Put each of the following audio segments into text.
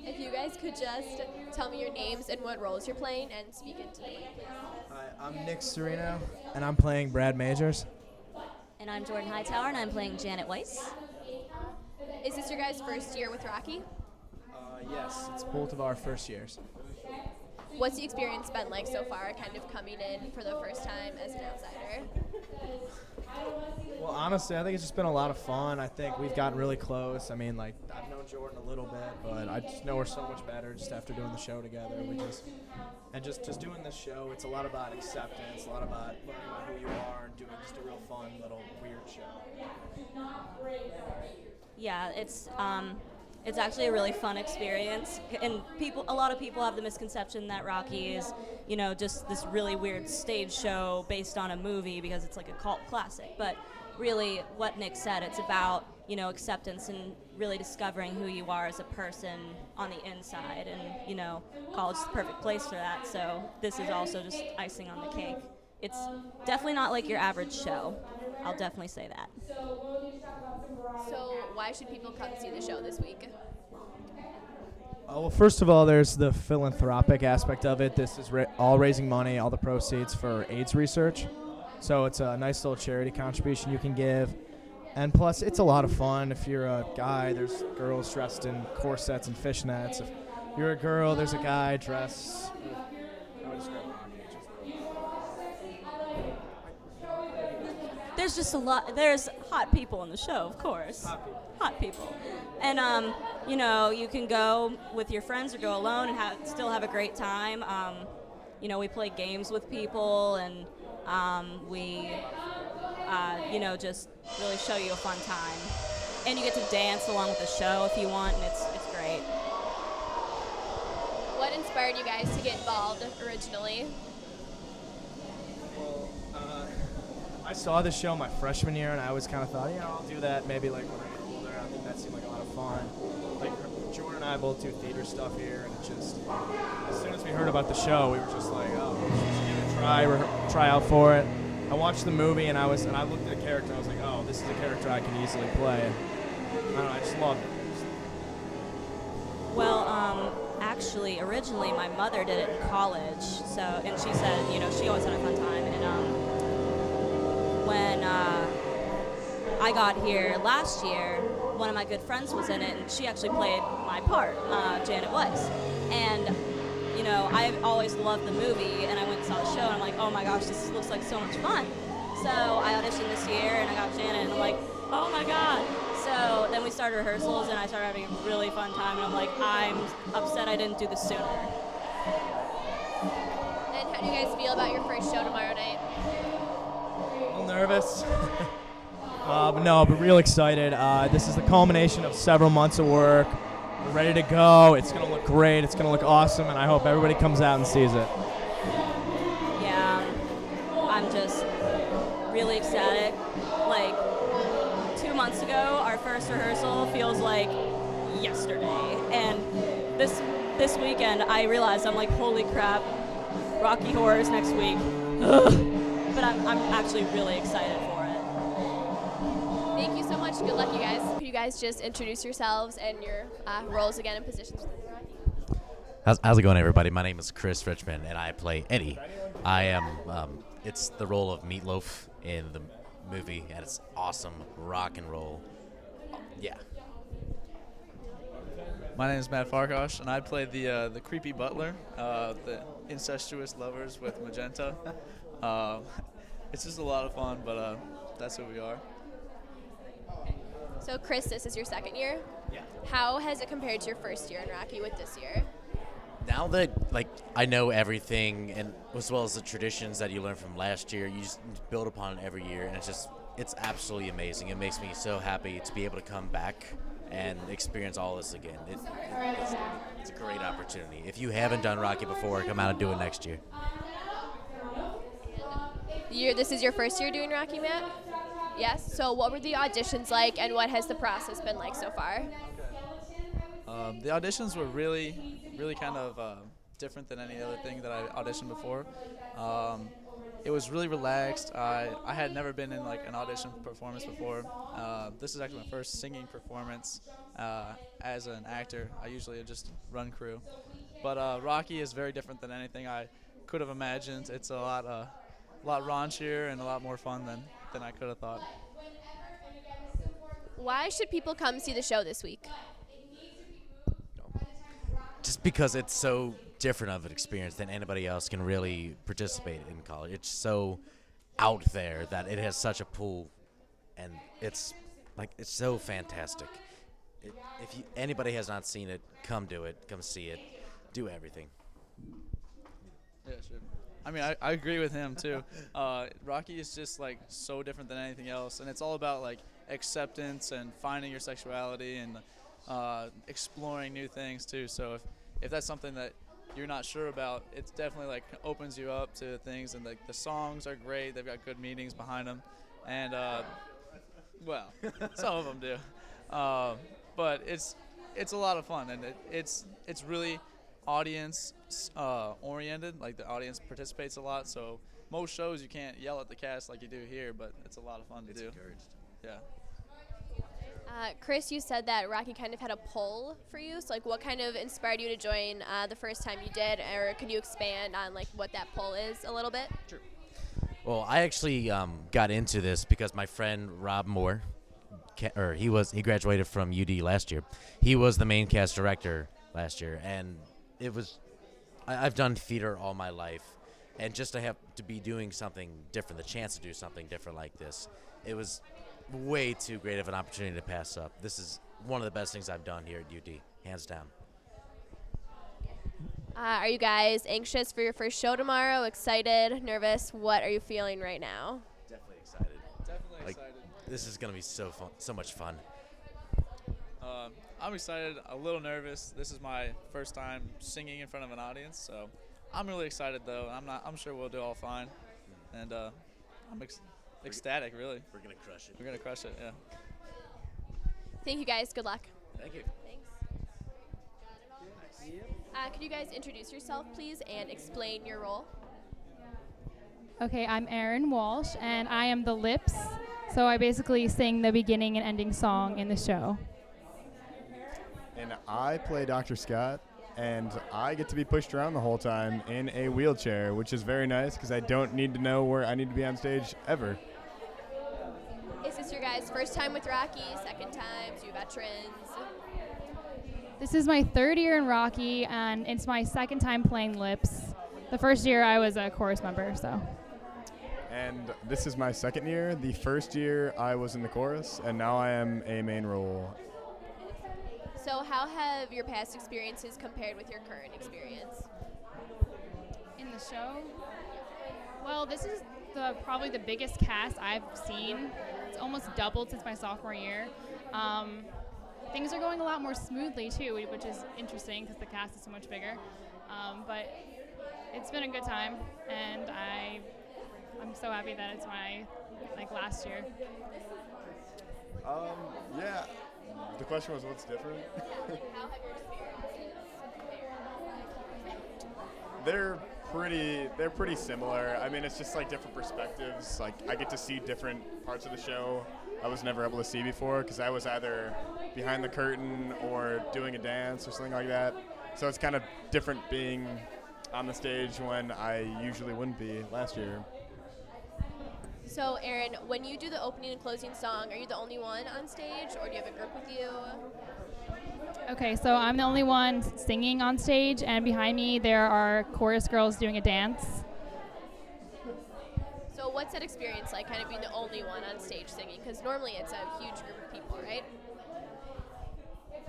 If you guys could just tell me your names and what roles you're playing and speak into the mic, please. Hi, I'm Nick Sereno, and I'm playing Brad Majors. And I'm Jordan Hightower, and I'm playing Janet Weiss. Is this your guys' first year with Rocky? Yes, it's both of our first years. What's the experience been like so far, kind of coming in for the first time as an outsider? Well, honestly, I think it's just been a lot of fun. I think we've gotten really close. I mean, like, I've known Jordan a little bit, but I just know her so much better just after doing the show together. Just doing this show, it's a lot about acceptance, a lot about learning about who you are and doing just a real fun little weird show. Yeah, it's actually a really fun experience, and a lot of people have the misconception that Rocky is, just this really weird stage show based on a movie because it's like a cult classic. But really, what Nick said, it's about acceptance and really discovering who you are as a person on the inside, and college is the perfect place for that. So this is also just icing on the cake. It's definitely not like your average show. I'll definitely say that. So why should people come see the show this week? Well, first of all, there's the philanthropic aspect of it. This is all raising money, all the proceeds for AIDS research. So it's a nice little charity contribution you can give. And plus, it's a lot of fun. If you're a guy, there's girls dressed in corsets and fishnets. If you're a girl, there's a guy dressed. I would describe There's just a lot. There's hot people in the show, of course. Hot people. And, you can go with your friends or go alone and still have a great time. We play games with people, and we, just really show you a fun time. And you get to dance along with the show if you want, and it's great. What inspired you guys to get involved originally? I saw this show my freshman year, and I always kind of thought, I'll do that maybe like when I get older. I think that seemed like a lot of fun. Like Jordan and I both do theater stuff here, and it just, as soon as we heard about the show, we were just like, oh, let's just give it a try out for it. I watched the movie, and I looked at the character, and I was like, oh, this is a character I can easily play. And I don't know, I just loved it. Well, actually, originally my mother did it in college, and she said, she always had a fun time. And when I got here last year, one of my good friends was in it, and she actually played my part, Janet Weiss. And, I've always loved the movie, and I went and saw the show, and I'm like, oh my gosh, this looks like so much fun. So I auditioned this year, and I got Janet, and I'm like, oh my god. So then we started rehearsals, and I started having a really fun time, and I'm like, I'm upset I didn't do this sooner. And how do you guys feel about your first show tomorrow night? A little nervous. But real excited. This is the culmination of several months of work. We're ready to go. It's going to look great. It's going to look awesome, and I hope everybody comes out and sees it. Yeah, I'm just really ecstatic. Like, 2 months ago, our first rehearsal feels like yesterday. And this weekend, I realized, I'm like, holy crap, Rocky Horror is next week. But I'm actually really excited for it. Thank you so much. Good luck, you guys. Could you guys just introduce yourselves and your roles again and positions within Rocky? How's it going, everybody? My name is Chris Richmond, and I play Eddie. I am, it's the role of Meatloaf in the movie, and it's awesome rock and roll. Yeah. My name is Matt Farkash, and I play the creepy butler, the incestuous lovers with Magenta. It's just a lot of fun, but that's who we are. So, Chris, this is your second year? Yeah. How has it compared to your first year in Rocky with this year? Now that I know everything, and as well as the traditions that you learned from last year, you just build upon it every year, and it's absolutely amazing. It makes me so happy to be able to come back and experience all this again. It's a great opportunity. If you haven't done Rocky before, come out and do it next year. This is your first year doing Rocky, Matt? Yes. So what were the auditions like, and what has the process been like so far? The auditions were really kind of different than any other thing that I auditioned before. it was really relaxed. I had never been in like an audition performance before. This is actually my first singing performance as an actor. I usually just run crew, but Rocky is very different than anything I could have imagined. It's a lot raunchier and a lot more fun than I could have thought. Why should people come see the show this week? Just because it's so different of an experience than anybody else can really participate in college. It's so out there that it has such a pull, and it's so fantastic. If anybody has not seen it, come do it. Come see it. Do everything. Yeah, sure. I mean, I agree with him too. Rocky is just like so different than anything else, and it's all about like acceptance and finding your sexuality and exploring new things too. So if that's something that you're not sure about, it's definitely like opens you up to things, and like the songs are great. They've got good meanings behind them, and well, some of them do, but it's a lot of fun, and it's really audience oriented. Like the audience participates a lot, so most shows you can't yell at the cast like you do here, but it's a lot of fun to do. Encouraged. Yeah. Chris, you said that Rocky kind of had a pull for you. So, like, what kind of inspired you to join the first time you did, or could you expand on like what that pull is a little bit? Sure. Well, I actually got into this because my friend Rob Moore, he graduated from UD last year. He was the main cast director last year, and I've done theater all my life, and just to have to be doing something different, the chance to do something different like this, it was way too great of an opportunity to pass up. This is one of the best things I've done here at UD, hands down. Are you guys anxious for your first show tomorrow? Excited? Nervous? What are you feeling right now? Definitely excited. Definitely Like, excited. this is going to be so much fun. I'm excited, a little nervous. This is my first time singing in front of an audience, so I'm really excited though. I'm sure we'll do all fine, and I'm ecstatic, really. We're going to crush it. We're gonna crush it, yeah. Thank you guys. Good luck. Thank you. Thanks. Could you guys introduce yourself, please, and explain your role? Okay, I'm Erin Walsh, and I am the lips. So I basically sing the beginning and ending song in the show. And I play Dr. Scott, and I get to be pushed around the whole time in a wheelchair, which is very nice because I don't need to know where I need to be on stage ever. Is this your guys' first time with Rocky? Second time? You veterans? This is my third year in Rocky, and it's my second time playing lips. The first year I was a chorus member, so. And this is my second year. The first year I was in the chorus, and now I am a main role. So how have your past experiences compared with your current experience? In the show? Well, this is probably the biggest cast I've seen. It's almost doubled since my sophomore year. Things are going a lot more smoothly too, which is interesting because the cast is so much bigger. But it's been a good time, and I'm so happy that it's my last year. Yeah. The question was, what's different? How have your experiences They're pretty similar. I mean, it's just like different perspectives. Like I get to see different parts of the show I was never able to see before because I was either behind the curtain or doing a dance or something like that. So it's kind of different being on the stage when I usually wouldn't be last year. So, Erin, when you do the opening and closing song, are you the only one on stage, or do you have a group with you? Okay, so I'm the only one singing on stage, and behind me there are chorus girls doing a dance. So what's that experience like, kind of being the only one on stage singing? Because normally it's a huge group of people, right?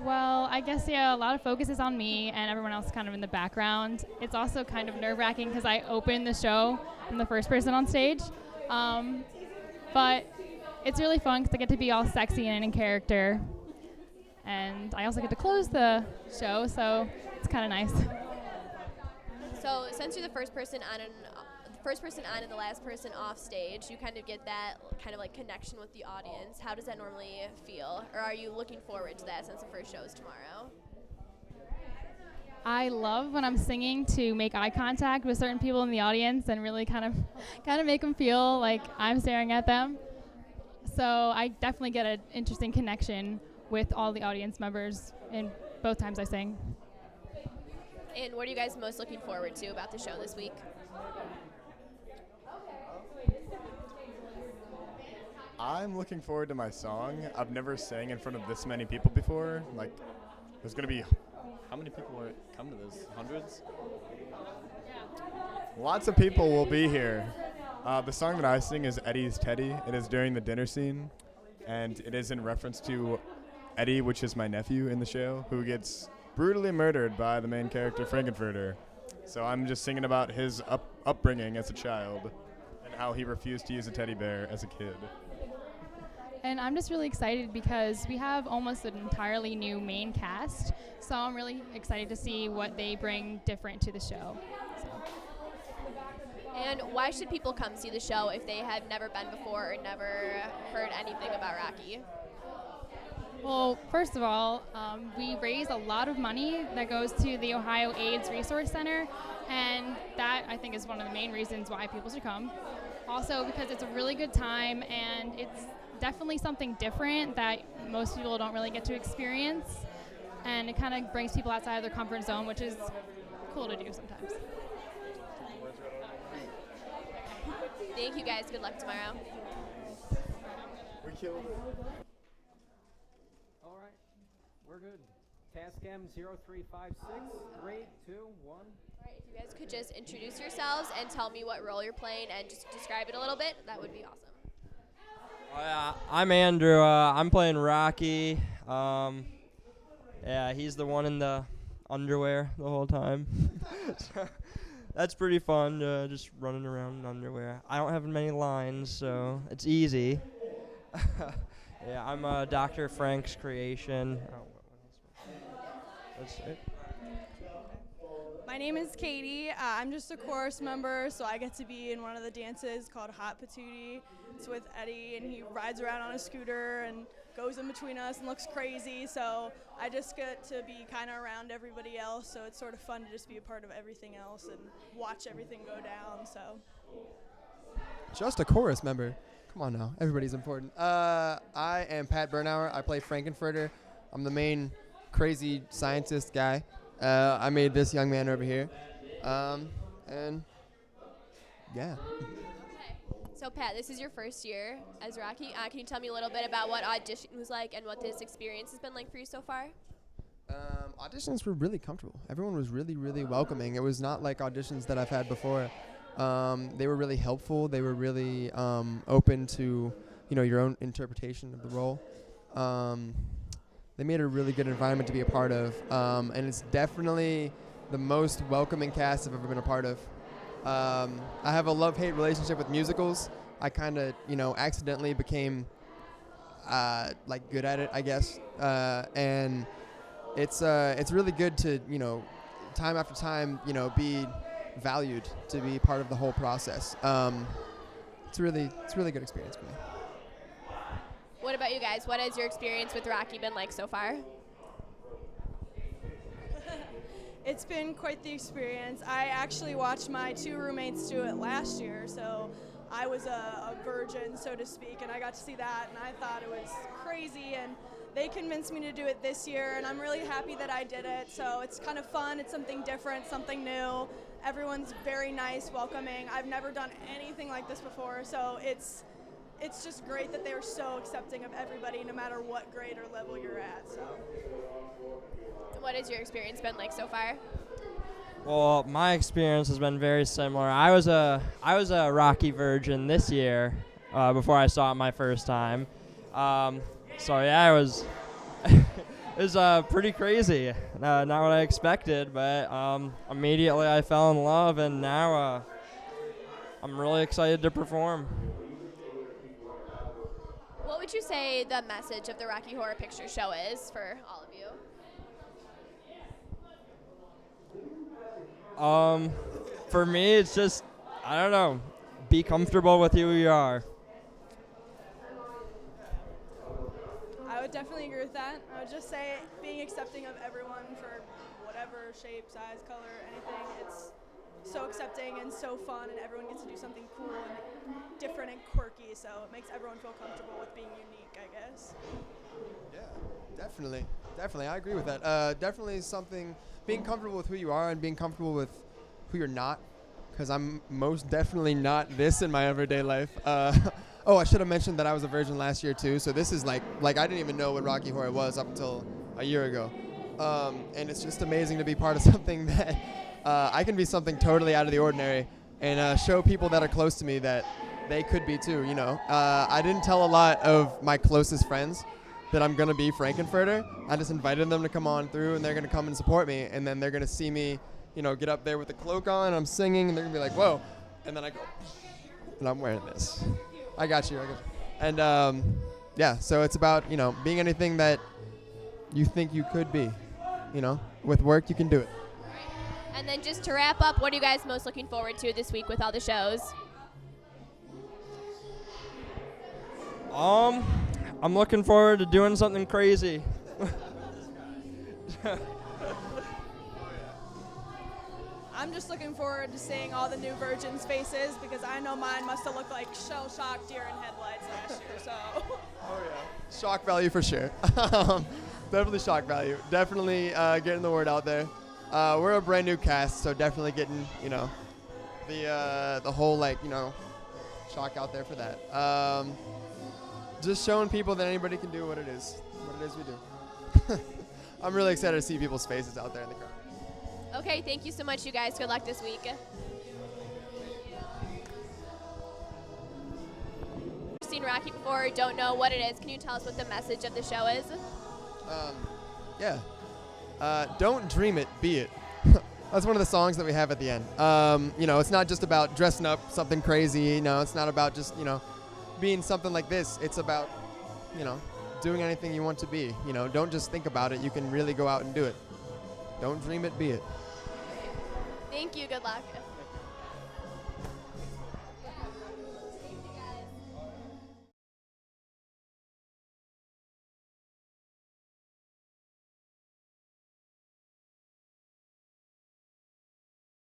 Well, I guess, yeah, a lot of focus is on me and everyone else kind of in the background. It's also kind of nerve-wracking because I open the show. I'm the first person on stage. But it's really fun because I get to be all sexy and in character. And I also get to close the show, so it's kind of nice. So since you're the first person on and the last person off stage, you kind of get that kind of like connection with the audience. How does that normally feel? Or are you looking forward to that since the first show is tomorrow? I love when I'm singing to make eye contact with certain people in the audience and really kind of make them feel like I'm staring at them. So I definitely get an interesting connection with all the audience members in both times I sing. And what are you guys most looking forward to about the show this week? I'm looking forward to my song. I've never sang in front of this many people before. Like, there's going to be, how many people will come to this? Hundreds? Lots of people will be here. The song that I sing is Eddie's Teddy. It is during the dinner scene, and it is in reference to Eddie, which is my nephew in the show, who gets brutally murdered by the main character, Frankenfurter. So I'm just singing about his upbringing as a child and how he refused to use a teddy bear as a kid. And I'm just really excited because we have almost an entirely new main cast. So I'm really excited to see what they bring different to the show. So. And why should people come see the show if they have never been before or never heard anything about Rocky? Well, first of all, we raise a lot of money that goes to the Ohio AIDS Resource Center, and that I think is one of the main reasons why people should come. Also, because it's a really good time, and it's definitely something different that most people don't really get to experience, and it kind of brings people outside of their comfort zone, which is cool to do sometimes. Thank you guys. Good luck tomorrow. We killed it. All right, we're good. Tascam 0356, 3, 2, 1. All right, if you guys could just introduce yourselves and tell me what role you're playing and just describe it a little bit, that would be awesome. I'm Andrew. I'm playing Rocky. Yeah, he's the one in the underwear the whole time. So that's pretty fun, just running around in underwear. I don't have many lines, so it's easy. Yeah, I'm Dr. Frank's creation. That's it. My name is Katie. I'm just a chorus member, so I get to be in one of the dances called Hot Patootie. It's with Eddie, and he rides around on a scooter and goes in between us and looks crazy. So I just get to be kind of around everybody else, so it's sort of fun to just be a part of everything else and watch everything go down. So. Just a chorus member. Come on now, everybody's important. I am Pat Bernauer. I play Frankenfurter. I'm the main crazy scientist guy. I made this young man over here. And yeah. So Pat, this is your first year as Rocky. Can you tell me a little bit about what audition was like and what this experience has been like for you so far? Auditions were really comfortable. Everyone was really, really welcoming. It was not like auditions that I've had before. They were really helpful. They were really open to, your own interpretation of the role. They made a really good environment to be a part of, and it's definitely the most welcoming cast I've ever been a part of. I have a love-hate relationship with musicals. I kind of, accidentally became good at it, I guess, and it's really good to, time after time, be valued, to be part of the whole process. It's a really good experience for me. What about you guys? What has your experience with Rocky been like so far? It's been quite the experience. I actually watched my 2 roommates do it last year, so I was a virgin, so to speak, and I got to see that, and I thought it was crazy, and they convinced me to do it this year, and I'm really happy that I did it. So it's kind of fun. It's something different, something new. Everyone's very nice, welcoming. I've never done anything like this before, so it's just great that they're so accepting of everybody, no matter what grade or level you're at. So. What has your experience been like so far? Well, my experience has been very similar. I was a Rocky virgin this year before I saw it my first time. So yeah, it was pretty crazy. Not what I expected, but immediately I fell in love, and now I'm really excited to perform. What would you say the message of the Rocky Horror Picture Show is for all of you? For me, it's just, I don't know, be comfortable with who you are. I would definitely agree with that. I would just say being accepting of everyone for whatever shape, size, color, anything. It's so accepting and so fun, and everyone gets to do something cool and different and quirky, so it makes everyone feel comfortable with being unique, I guess. Yeah, definitely. I agree with that. Definitely something, being comfortable with who you are and being comfortable with who you're not, because I'm most definitely not this in my everyday life. Oh, I should have mentioned that I was a virgin last year too, so this is like I didn't even know what Rocky Horror was up until a year ago. And it's just amazing to be part of something that I can be something totally out of the ordinary and show people that are close to me that they could be too, you know. I didn't tell a lot of my closest friends that I'm going to be Frankenfurter. I just invited them to come on through, and they're going to come and support me, and then they're going to see me, you know, get up there with the cloak on, and I'm singing, and they're going to be like, whoa. And then I go, and I'm wearing this. I got you. And, yeah, so it's about, you know, being anything that you think you could be, you know. With work, you can do it. And then just to wrap up, what are you guys most looking forward to this week with all the shows? I'm looking forward to doing something crazy. I'm just looking forward to seeing all the new virgins' faces because I know mine must have looked like shell-shocked deer in headlights last year, so. Oh, yeah. Shock value for sure. Definitely shock value. Definitely getting the word out there. We're a brand new cast, so definitely getting, you know, the whole, like, you know, shock out there for that. Just showing people that anybody can do what it is we do. I'm really excited to see people's faces out there in the crowd. Okay, thank you so much, you guys. Good luck this week. Seen Rocky before or don't know what it is, can you tell us what the message of the show is? Yeah. Don't dream it, be it. That's one of the songs that we have at the end. You know, it's not just about dressing up something crazy. You know, it's not about just, you know, being something like this. It's about, you know, doing anything you want to be. You know, don't just think about it. You can really go out and do it. Don't dream it, be it. Thank you. Good luck.